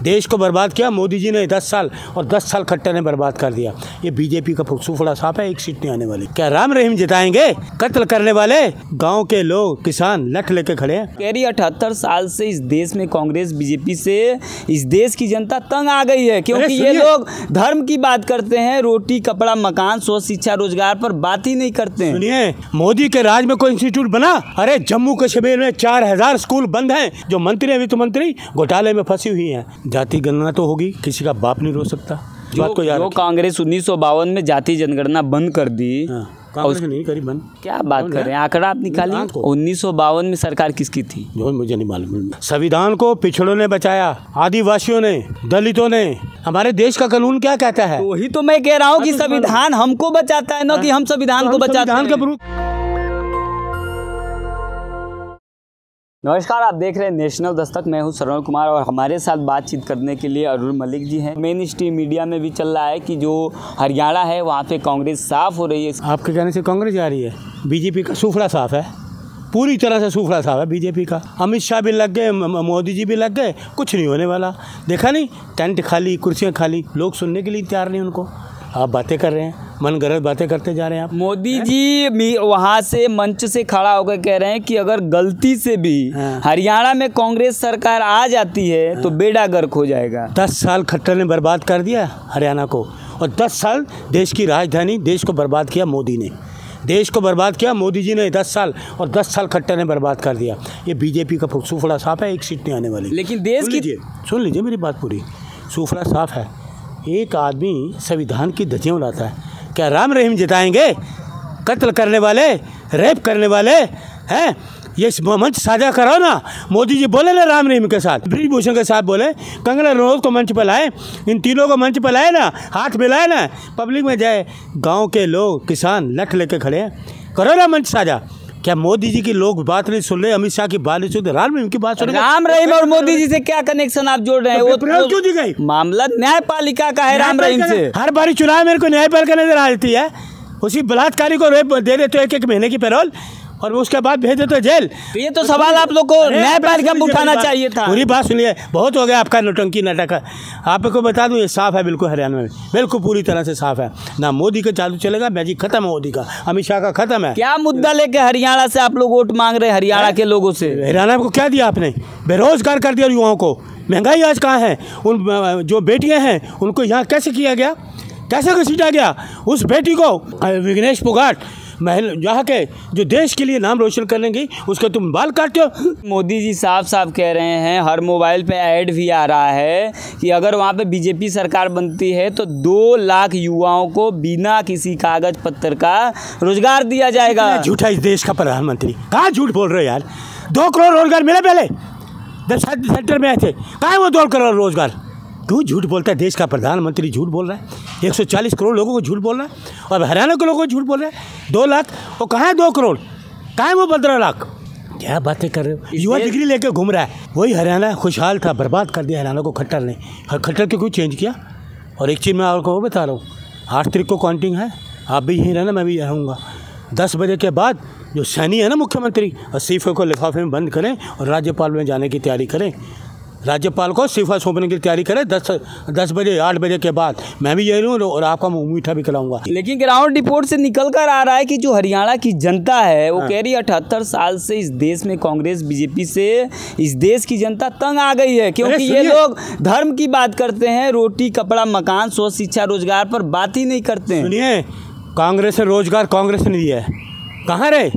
देश को बर्बाद किया मोदी जी ने 10 साल, और 10 साल खट्टर ने बर्बाद कर दिया। ये बीजेपी का सूफड़ा साफ है, एक सीट नहीं आने वाली। क्या राम रहीम जिताएंगे? कत्ल करने वाले गांव के लोग, किसान लठ लेके खड़े हैं। कह रही 78 साल से इस देश में कांग्रेस बीजेपी से इस देश की जनता तंग आ गई है, क्योंकि ये लोग धर्म की बात करते हैं, रोटी कपड़ा मकान स्वच्छ शिक्षा रोजगार पर बात ही नहीं करते हैं। सुनिए, मोदी के राज में कोई इंस्टीट्यूट बना? अरे जम्मू कश्मीर में 4000 स्कूल बंद हैं, जो मंत्री वित्त मंत्री घोटाले में फंसी हुई हैं। जाति गणना तो होगी, किसी का बाप नहीं रो सकता। जो कांग्रेस 1952 में जाति जनगणना बंद कर दी, कांग्रेस ने नहीं करी बंद। क्या बात कर रहे हैं? आंकड़ा आप निकालिए। 1952 में सरकार किसकी थी? जो मुझे नहीं मालूम। संविधान को पिछड़ों ने बचाया, आदिवासियों ने, दलितों ने। हमारे देश का कानून क्या कहता है? वही तो मैं कह रहा हूँ कि संविधान हमको बचाता है, ना कि हम संविधान को बचाते हैं। नमस्कार, आप देख रहे हैं नेशनल दस्तक। मैं हूं श्रवण कुमार और हमारे साथ बातचीत करने के लिए अरुण मलिक जी हैं। मेन स्ट्रीम मीडिया में भी चल रहा है कि जो हरियाणा है वहां पे कांग्रेस साफ हो रही है। आपके कहने से कांग्रेस जा रही है? बीजेपी का सूफड़ा साफ है, पूरी तरह से सूफड़ा साफ है बीजेपी का। अमित शाह भी लग गए, मोदी जी भी लग गए, कुछ नहीं होने वाला। देखा नहीं, टेंट खाली, कुर्सियाँ खाली, लोग सुनने के लिए तैयार नहीं उनको। आप बातें कर रहे हैं, मन गलत बातें करते जा रहे हैं आप। मोदी जी वहाँ से मंच से खड़ा होकर कह रहे हैं कि अगर गलती से भी हरियाणा में कांग्रेस सरकार आ जाती है तो बेड़ा गर्क हो जाएगा। 10 साल खट्टर ने बर्बाद कर दिया हरियाणा को, और 10 साल देश की राजधानी, देश को बर्बाद किया मोदी ने। देश को बर्बाद किया मोदी जी ने 10 साल, और 10 साल खट्टर ने बर्बाद कर दिया। ये बीजेपी का सूफड़ा साफ है, एक सीट नहीं आने वाली। लेकिन देश की सुन लीजिए मेरी बात पूरी, सूफड़ा साफ है। एक आदमी संविधान की धज्जियां उड़ाता है। क्या राम रहीम जिताएंगे? कत्ल करने वाले, रेप करने वाले हैं। ये मंच साझा करो ना। मोदी जी बोले ना राम रहीम के साथ, ब्रिजभूषण के साथ बोले, कंगना रनौत को मंच पर लाए, इन तीनों को मंच पर लाए ना, हाथ मिलाए ना, पब्लिक में जाए, गांव के लोग, किसान लठ लेके खड़े हैं। करो ना मंच साझा। क्या मोदी जी की लोग बात नहीं सुन रहे? अमित शाह की बात नहीं सुन रहे? राम रहीम की बात सुन रहे? राम रहीम और मोदी जी से क्या कनेक्शन आप जोड़ रहे हैं? वो क्यों दी गई? मामला न्यायपालिका का है। राम रहीम से हर बारी चुनाव मेरे को न्यायपालिका नजर आ जाती है। उसी बलात्कारी को रेप दे देते हो 1-1 महीने की पैरोल, और उसके बाद भेज देते जेल। तो ये तो सवाल आप लोग को न्यायपालिका में उठाना चाहिए था। पूरी बात सुनिए, बहुत हो गया आपका नौटंकी नाटक। आपको बता दूं, ये साफ है बिल्कुल, हरियाणा में बिल्कुल पूरी तरह से साफ है। ना मोदी का चालू चलेगा, मैजिक खत्म है मोदी का, अमित शाह का खत्म है। क्या मुद्दा लेके हरियाणा से आप लोग वोट मांग रहे हैं? हरियाणा के लोगों से हरियाणा को क्या दिया आपने? बेरोजगार कर दिया युवाओं को। महंगाई आज कहाँ है? उन जो बेटियाँ हैं उनको यहाँ कैसे किया गया, कैसे घसीटा गया? उस बेटी को विघ्नेश फोगाट यहाँ के जो देश के लिए नाम रोशन करेंगी, उसका तुम बाल काटते हो। मोदी जी साफ साफ कह रहे हैं, हर मोबाइल पे ऐड भी आ रहा है कि अगर वहाँ पे बीजेपी सरकार बनती है तो 2 लाख युवाओं को बिना किसी कागज पत्र का रोजगार दिया जाएगा। झूठा इस देश का प्रधानमंत्री, कहाँ झूठ बोल रहे हो यार? 2 करोड़ रोजगार मिले पहले जब सेंटर में आए थे, कहाँ है वो 2 करोड़ रोजगार? क्यों झूठ बोलता है देश का प्रधानमंत्री? झूठ बोल रहा है। 140 करोड़ लोगों को झूठ बोल रहा है, और हरियाणा के लोगों को झूठ बोल रहा है। 2 लाख, वो कहाँ है 2 करोड़? कहाँ है वो 15 लाख? क्या बातें कर रहे हो? युवा डिग्री लेके घूम रहा है। वही हरियाणा खुशहाल था, बर्बाद कर दिया हरियाणा को खट्टर ने। खट्टर के कोई चेंज किया? और एक चीज़ मैं आपको बता रहा हूँ, 8 तारीख को काउंटिंग है, आप भी यहीं रहना, मैं भी रहूँगा। 10 बजे के बाद जो सैनी है ना मुख्यमंत्री, इस्तीफे को लिफाफे में बंद करें और राज्यपाल में जाने की तैयारी करें। राज्यपाल को इस्तीफा सौंपने की तैयारी करें 10 बजे 8 बजे के बाद। मैं भी यही हूँ, और आपका मुँह मीठा भी खिलाऊंगा। लेकिन ग्राउंड रिपोर्ट से निकल कर आ रहा है कि जो हरियाणा की जनता है वो कह रही है 78 साल से इस देश में कांग्रेस बीजेपी से इस देश की जनता तंग आ गई है, क्योंकि ये लोग धर्म की बात करते हैं, रोटी कपड़ा मकान स्वच्छ शिक्षा रोजगार पर बात ही नहीं करते हैं। सुनिए, कांग्रेस ने रोजगार कांग्रेस ने दिया है, कहाँ रहे?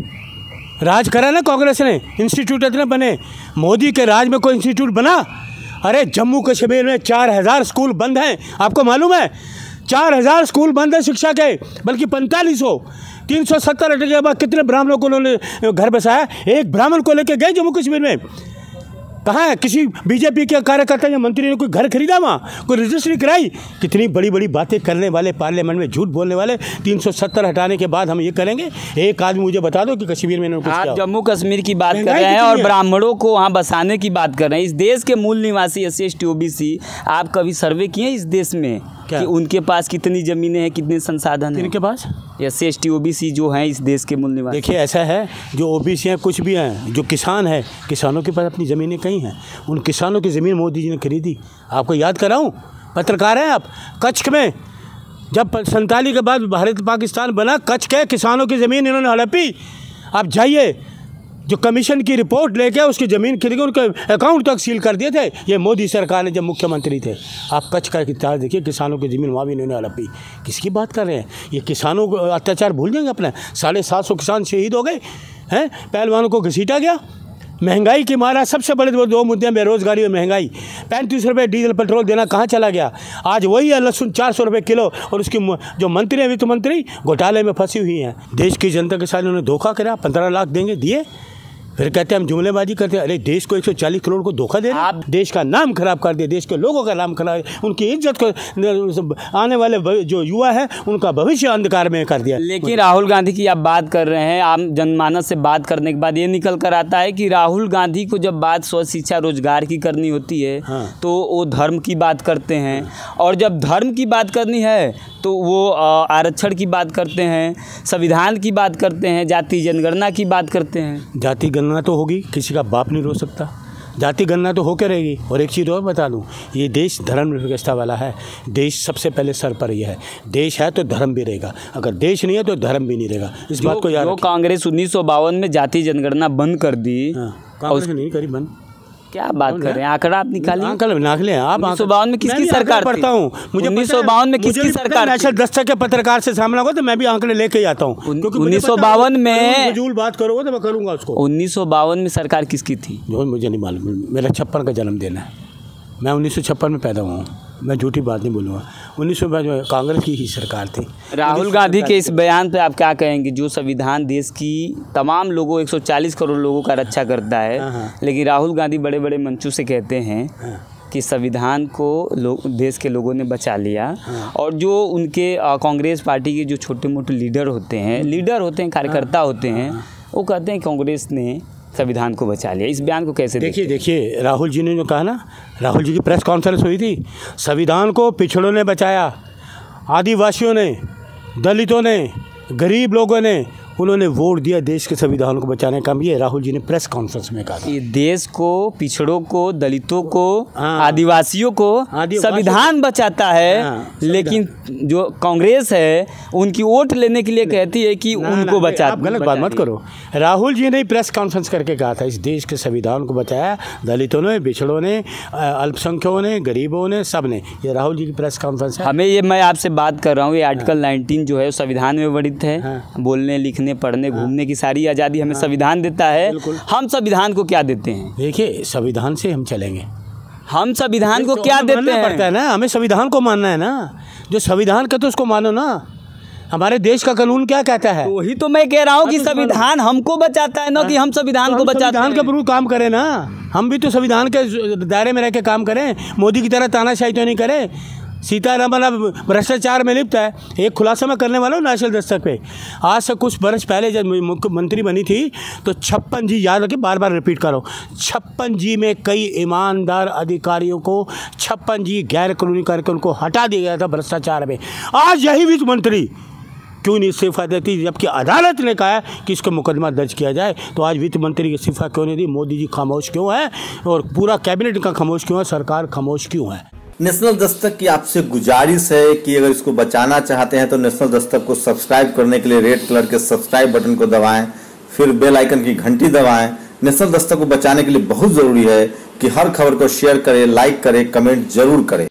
राज करा ना कांग्रेस ने, इंस्टीट्यूट इतने बने। मोदी के राज में कोई इंस्टीट्यूट बना? अरे जम्मू कश्मीर में 4000 स्कूल बंद हैं, आपको मालूम है? 4000 स्कूल बंद है शिक्षा के, बल्कि 4500। 370 हटने के बाद कितने ब्राह्मणों को उन्होंने घर बसाया? एक ब्राह्मण को लेके गए जम्मू कश्मीर में। कहाँ है? किसी बीजेपी के कार्यकर्ता या मंत्री ने कोई घर खरीदा वहाँ, कोई रजिस्ट्री कराई? कितनी बड़ी बड़ी बातें करने वाले, पार्लियामेंट में झूठ बोलने वाले। 370 हटाने के बाद हम ये करेंगे। एक आदमी मुझे बता दो कि कश्मीर में आप जम्मू कश्मीर की बात कर रहे हैं और ब्राह्मणों को वहाँ बसाने की बात कर रहे हैं। इस देश के मूल निवासी SC ST OBC, आप कभी सर्वे किए इस देश में कि उनके पास कितनी जमीनें हैं, कितने संसाधन हैं? इनके पास SC ST OBC जो हैं इस देश के मूल निवासी। देखिए ऐसा है, जो OBC हैं कुछ भी हैं, जो किसान है, किसानों के पास अपनी ज़मीनें कहीं हैं। उन किसानों की ज़मीन मोदी जी ने खरीदी। आपको याद कराऊं, पत्रकार हैं आप, कच्छ में जब 47 के बाद भारत पाकिस्तान बना, कच्छ के किसानों की ज़मीन इन्होंने हड़पी। आप जाइए, जो कमीशन की रिपोर्ट लेके उसकी ज़मीन खरीद के उनके अकाउंट तक सील कर दिए थे, ये मोदी सरकार ने जब मुख्यमंत्री थे। आप कच्छ का इतिहास देखिए, किसानों की ज़मीन वहाँ भी इन्होंने हड़पी। किसकी बात कर रहे हैं? ये किसानों को अत्याचार भूल जाएंगे अपना। 750 किसान शहीद हो गए हैं, पहलवानों को घसीटा गया। महंगाई की मारा, सबसे बड़े दो मुद्दे, बेरोजगारी और महंगाई। 35 रुपये डीजल पेट्रोल देना कहाँ चला गया? आज वही है लहसुन 400 रुपये किलो, और उसकी जो मंत्री हैं, वित्त मंत्री, घोटाले में फंसी हुई हैं। देश की जनता के साथ उन्होंने धोखा करा। 15 लाख देंगे, दिए, फिर कहते हैं हम जुमलेबाजी करते हैं। अरे देश को 140 करोड़ को धोखा दे रहे हैं। आप देश का नाम खराब कर दिए, देश के लोगों का नाम खराब, उनकी इज्जत को, आने वाले जो युवा है उनका भविष्य अंधकार में कर दिया। लेकिन राहुल गांधी की आप बात कर रहे हैं, आम जनमानस से बात करने के बाद ये निकल कर आता है कि राहुल गांधी को जब बात स्वस्थ शिक्षा रोजगार की करनी होती है, हाँ, तो वो धर्म की बात करते हैं, और जब धर्म की बात करनी है तो वो आरक्षण की बात करते हैं, संविधान की बात करते हैं, जाति जनगणना की बात करते हैं। जाति गणना तो होगी, किसी का बाप नहीं रो सकता। जाति गणना तो होकर रहेगी। और एक चीज़ और बता दूं, ये देश धर्म निरपेक्षता वाला है। देश सबसे पहले सर पर ही है। देश है तो धर्म भी रहेगा, अगर देश नहीं है तो धर्म भी नहीं रहेगा। इस बात को याद। कांग्रेस 1952 में जाति जनगणना बंद कर दी, कांग्रेस नहीं करी बंद। क्या बात कर रहे हैं? आंकड़ा आप निकालिए। निकाले आप। 1952 में किसकी सरकार पढ़ता हूँ, मुझे 1952 में किसकी सरकार? नेशनल दस्तक के पत्रकार से सामना होगा तो मैं भी आंकड़े लेके आता हूँ, क्योंकि 1952 में फजूल बात करोगे तो मैं करूँगा उसको। 1952 में सरकार किसकी थी? जो मुझे नहीं मालूम, मेरा 56 का जन्मदिन है, मैं 1956 में पैदा हुआ हूँ, मैं झूठी बात नहीं बोलूँगा। 1952 में कांग्रेस की ही सरकार थी। राहुल गांधी के इस बयान पे आप क्या कहेंगे? जो संविधान देश की तमाम लोगों 140 करोड़ लोगों का रक्षा करता है, लेकिन राहुल गांधी बड़े बड़े मंचों से कहते हैं कि संविधान को देश के लोगों ने बचा लिया, और जो उनके कांग्रेस पार्टी के जो छोटे मोटे लीडर होते हैं, कार्यकर्ता होते हैं, वो कहते हैं कांग्रेस ने संविधान को बचा लिया। इस बयान को कैसे देखिए राहुल जी ने जो कहा ना, राहुल जी की प्रेस कॉन्फ्रेंस हुई थी, संविधान को पिछड़ों ने बचाया, आदिवासियों ने, दलितों ने, गरीब लोगों ने, उन्होंने वोट दिया देश के संविधान को बचाने का। ये राहुल जी ने प्रेस कॉन्फ्रेंस में कहा। ये देश को, पिछड़ों को, दलितों को, आदिवासियों को संविधान बचाता है, लेकिन जो कांग्रेस है उनकी वोट लेने के लिए कहती है कि उनको बचा। आप गलत बात मत करो। राहुल जी ने प्रेस कॉन्फ्रेंस करके कहा था इस देश के संविधान को बचाया दलितों ने, पिछड़ों ने, अल्पसंख्यकों ने, गरीबों ने, सब ने। ये राहुल जी की प्रेस कॉन्फ्रेंस है। मैं आपसे बात कर रहा हूँ, ये आर्टिकल 19 जो है संविधान में वर्णित है। बोलने, लिखने, पढ़ने, घूमने की सारी आज़ादी हमें संविधान देता है। हम संविधान को क्या देते हैं? देखिए संविधान से हम चलेंगे। हम संविधान को क्या देते हैं? पड़ता है ना, हमें संविधान को मानना है ना। जो संविधान कहते उसको मानो ना। हमारे देश का कानून क्या कहता है? वही तो मैं कह रहा हूँ कि संविधान हमको बचाता है ना, कि हम संविधान को बचाते हैं। संविधान के अनुरूप काम करें ना, हम भी तो संविधान के दायरे में रह के काम करें। मोदी की तरह तानाशाही तो नहीं करें। सीतारमण अब भ्रष्टाचार में लिप्त है। एक खुलासा मैं करने वाला हूँ नेशनल दस्तक पे। आज से कुछ वर्ष पहले जब मुख्यमंत्री बनी थी तो 56G, याद रखिए, बार बार रिपीट करो, 56G में कई ईमानदार अधिकारियों को 56G गैर कानूनी करके उनको हटा दिया गया था भ्रष्टाचार में। आज यही वित्त मंत्री क्यों नहीं इस्तीफा देती, जबकि अदालत ने कहा है कि इसको मुकदमा दर्ज किया जाए। तो आज वित्त मंत्री की इस्तीफा क्यों नहीं दी? मोदी जी खामोश क्यों है, और पूरा कैबिनेट का खामोश क्यों है, सरकार खामोश क्यों है? नेशनल दस्तक की आपसे गुजारिश है कि अगर इसको बचाना चाहते हैं तो नेशनल दस्तक को सब्सक्राइब करने के लिए रेड कलर के सब्सक्राइब बटन को दबाएं, फिर बेल आइकन की घंटी दबाएं। नेशनल दस्तक को बचाने के लिए बहुत जरूरी है कि हर खबर को शेयर करें, लाइक करें, कमेंट जरूर करें।